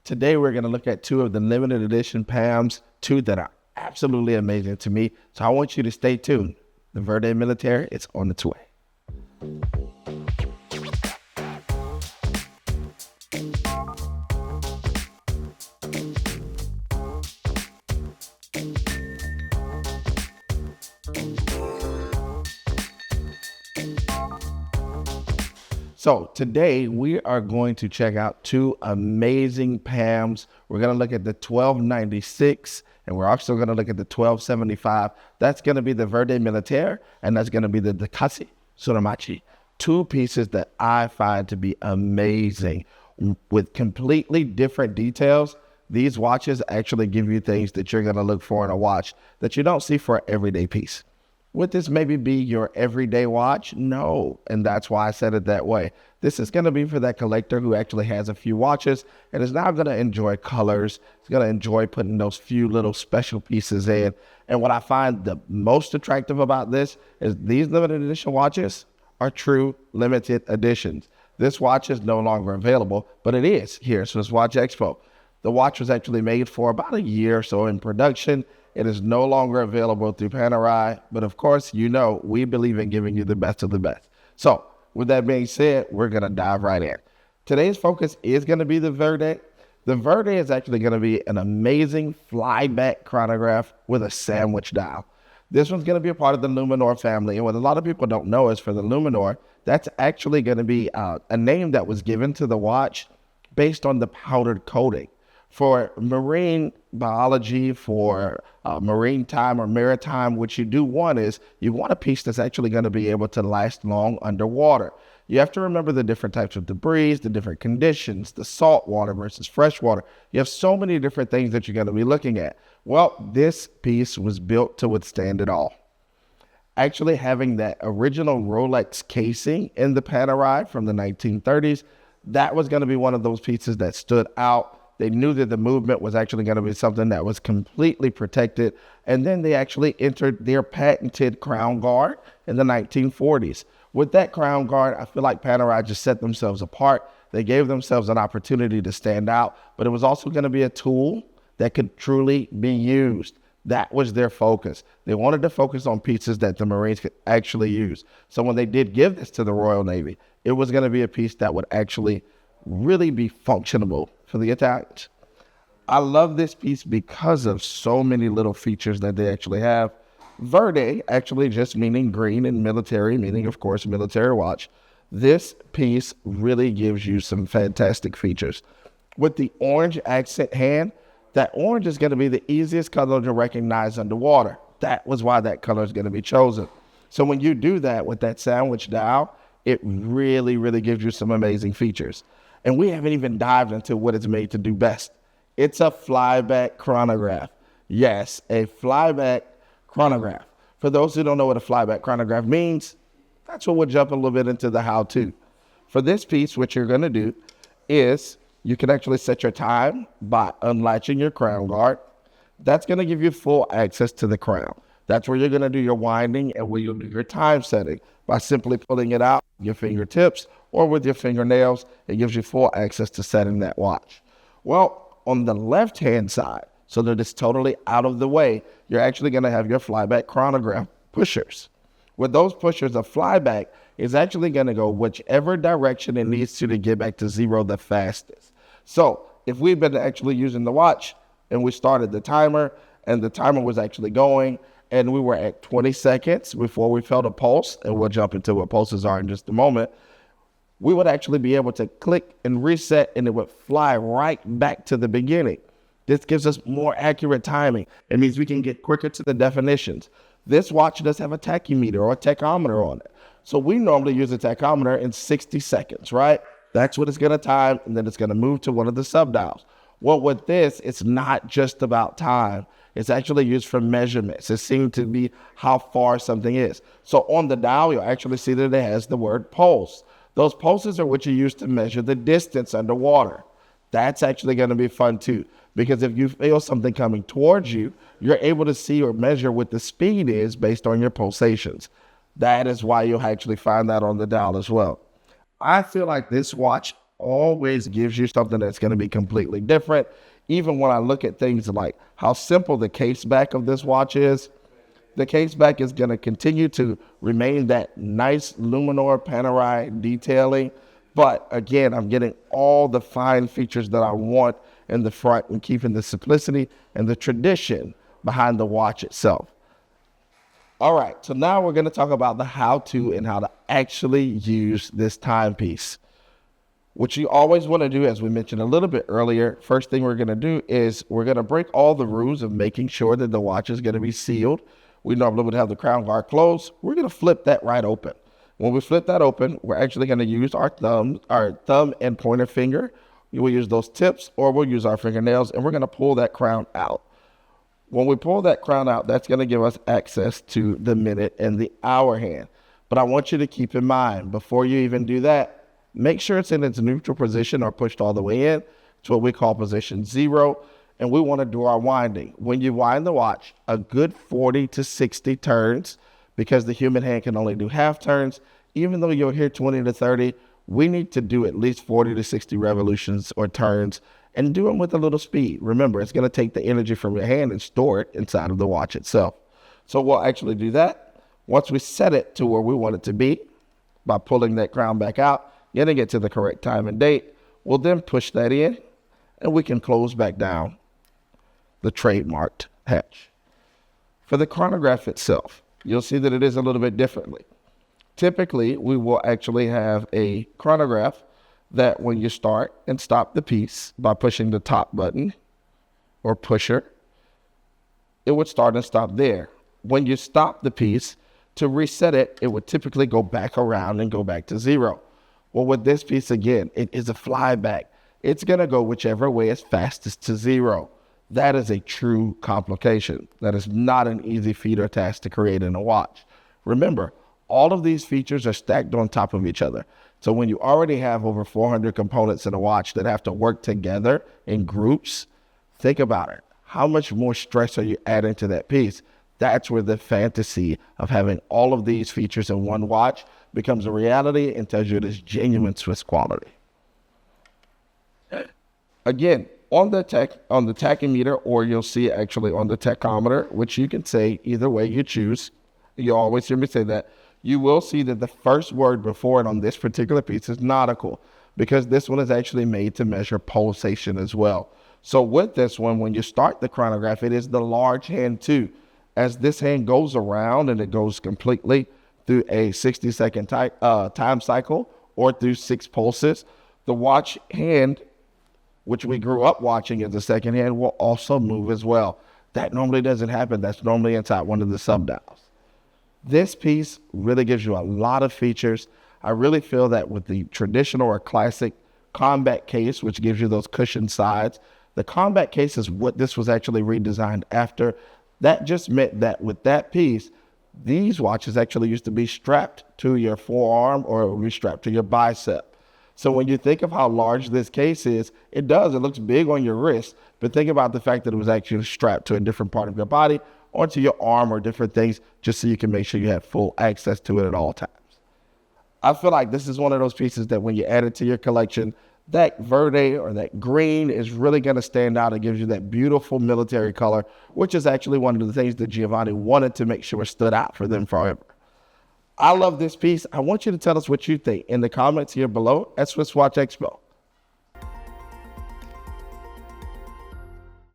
Today, we're going to look at two of the limited edition PAMs, two that are absolutely amazing to me. So I want you to stay tuned. The Verde Militare, it's on its way. So today we are going to check out two amazing PAMs. We're going to look at the 1296 and we're also going to look at the 1275. That's going to be the Verde Militare and that's going to be the Takashi Sorimachi. Two pieces that I find to be amazing with completely different details. These watches actually give you things that you're going to look for in a watch that you don't see for an everyday piece. Would this maybe be your everyday watch? No, and that's why I said it that way. This is going to be for that collector who actually has a few watches and is now going to enjoy colors. It's going to enjoy putting those few little special pieces in. And what I find the most attractive about this is these limited edition watches are true limited editions. This watch is no longer available, but it is here at SwissWatchExpo. The watch was actually made for about a year or so in production. It is no longer available through Panerai, but of course, you know, we believe in giving you the best of the best. So with that being said, we're going to dive right in. Today's focus is going to be the Verde. The Verde is actually going to be an amazing flyback chronograph with a sandwich dial. This one's going to be a part of the Luminor family. And what a lot of people don't know is for the Luminor, that's actually going to be a name that was given to the watch based on the powdered coating. For marine biology, for marine time or maritime, what you do want is you want a piece that's actually going to be able to last long underwater. You have to remember the different types of debris, the different conditions, the salt water versus fresh water. You have so many different things that you're going to be looking at. Well, this piece was built to withstand it all. Actually having that original Rolex casing in the Panerai from the 1930s, that was going to be one of those pieces that stood out. They knew that the movement was actually going to be something that was completely protected. And then they actually entered their patented crown guard in the 1940s. With that crown guard, I feel like Panerai just set themselves apart. They gave themselves an opportunity to stand out, but it was also going to be a tool that could truly be used. That was their focus. They wanted to focus on pieces that the Marines could actually use. So when they did give this to the Royal Navy, it was going to be a piece that would actually really be functionable for the Italians. I love this piece because of so many little features that they actually have. Verde, actually just meaning green, and military, meaning, of course, military watch. This piece really gives you some fantastic features. With the orange accent hand, that orange is going to be the easiest color to recognize underwater. That was why that color is going to be chosen. So when you do that with that sandwich dial, it really, really gives you some amazing features. And we haven't even dived into what it's made to do best. It's a flyback chronograph. Yes, a flyback chronograph. For those who don't know what a flyback chronograph means, that's what we'll jump a little bit into the how-to. For this piece, what you're going to do is you can actually set your time by unlatching your crown guard. That's going to give you full access to the crown. That's where you're going to do your winding and where you'll do your time setting by simply pulling it out with your fingertips or with your fingernails. It gives you full access to setting that watch. Well, on the left-hand side, so that it's totally out of the way, you're actually going to have your flyback chronograph pushers. With those pushers, a flyback is actually going to go whichever direction it needs to get back to zero the fastest. So if we've been actually using the watch and we started the timer and the timer was actually going and we were at 20 seconds before we felt a pulse, and we'll jump into what pulses are in just a moment, we would actually be able to click and reset and it would fly right back to the beginning. This gives us more accurate timing. It means we can get quicker to the definitions. This watch does have a tachymeter or a tachometer on it. So we normally use a tachometer in 60 seconds, right? That's what it's going to time, and then it's going to move to one of the subdials. Well, with this, it's not just about time. It's actually used for measurements. It seems to be how far something is. So on the dial, you'll actually see that it has the word pulse. Those pulses are what you use to measure the distance underwater. That's actually going to be fun too, because if you feel something coming towards you, you're able to see or measure what the speed is based on your pulsations. That is why you'll actually find that on the dial as well. I feel like this watch always gives you something that's going to be completely different. Even when I look at things like how simple the case back of this watch is, the case back is going to continue to remain that nice Luminor Panerai detailing. But again, I'm getting all the fine features that I want in the front and keeping the simplicity and the tradition behind the watch itself. All right, so now we're going to talk about the how-to and how to actually use this timepiece. What you always want to do, as we mentioned a little bit earlier, first thing we're going to do is we're going to break all the rules of making sure that the watch is going to be sealed. We normally would have the crown guard closed. We're going to flip that right open. When we flip that open, we're actually going to use our thumb and pointer finger. We'll use those tips, or we'll use our fingernails, and we're going to pull that crown out. When we pull that crown out, that's going to give us access to the minute and the hour hand. But I want you to keep in mind, before you even do that, make sure it's in its neutral position or pushed all the way in. It's what we call position 0. And we want to do our winding. When you wind the watch, a good 40 to 60 turns, because the human hand can only do half turns. Even though you'll hear 20 to 30, we need to do at least 40 to 60 revolutions or turns, and do them with a little speed. Remember, it's going to take the energy from your hand and store it inside of the watch itself. So we'll actually do that. Once we set it to where we want it to be, by pulling that crown back out, getting it to the correct time and date, we'll then push that in, and we can close back down the trademarked hatch. For the chronograph itself, you'll see that it is a little bit differently. Typically, we will actually have a chronograph that when you start and stop the piece by pushing the top button or pusher, it would start and stop there. When you stop the piece, to reset it, it would typically go back around and go back to 0. Well, with this piece, again, it is a flyback. It's going to go whichever way is fastest to 0. That is a true complication. That is not an easy feat or task to create in a watch. Remember, all of these features are stacked on top of each other. So when you already have over 400 components in a watch that have to work together in groups, think about it. How much more stress are you adding to that piece? That's where the fantasy of having all of these features in one watch becomes a reality and tells you it is genuine Swiss quality. Again, on the tachymeter, or you'll see actually on the tachometer, which you can say either way you choose. You always hear me say that. You will see that the first word before it on this particular piece is nautical, because this one is actually made to measure pulsation as well. So with this one, when you start the chronograph, it is the large hand 2. As this hand goes around and it goes completely through a 60-second time cycle or through 6 pulses, the watch hand, which we grew up watching as the second hand, will also move as well. That normally doesn't happen. That's normally inside one of the subdials. This piece really gives you a lot of features. I really feel that with the traditional or classic combat case, which gives you those cushioned sides, the combat case is what this was actually redesigned after. That just meant that with that piece, these watches actually used to be strapped to your forearm or it would be strapped to your bicep. So when you think of how large this case is, it looks big on your wrist, but think about the fact that it was actually strapped to a different part of your body or to your arm or different things, just so you can make sure you have full access to it at all times. I feel like this is one of those pieces that when you add it to your collection, that verde or that green is really going to stand out. It gives you that beautiful military color, which is actually one of the things that Giovanni wanted to make sure stood out for them forever. I love this piece. I want you to tell us what you think in the comments here below at Swiss Watch Expo.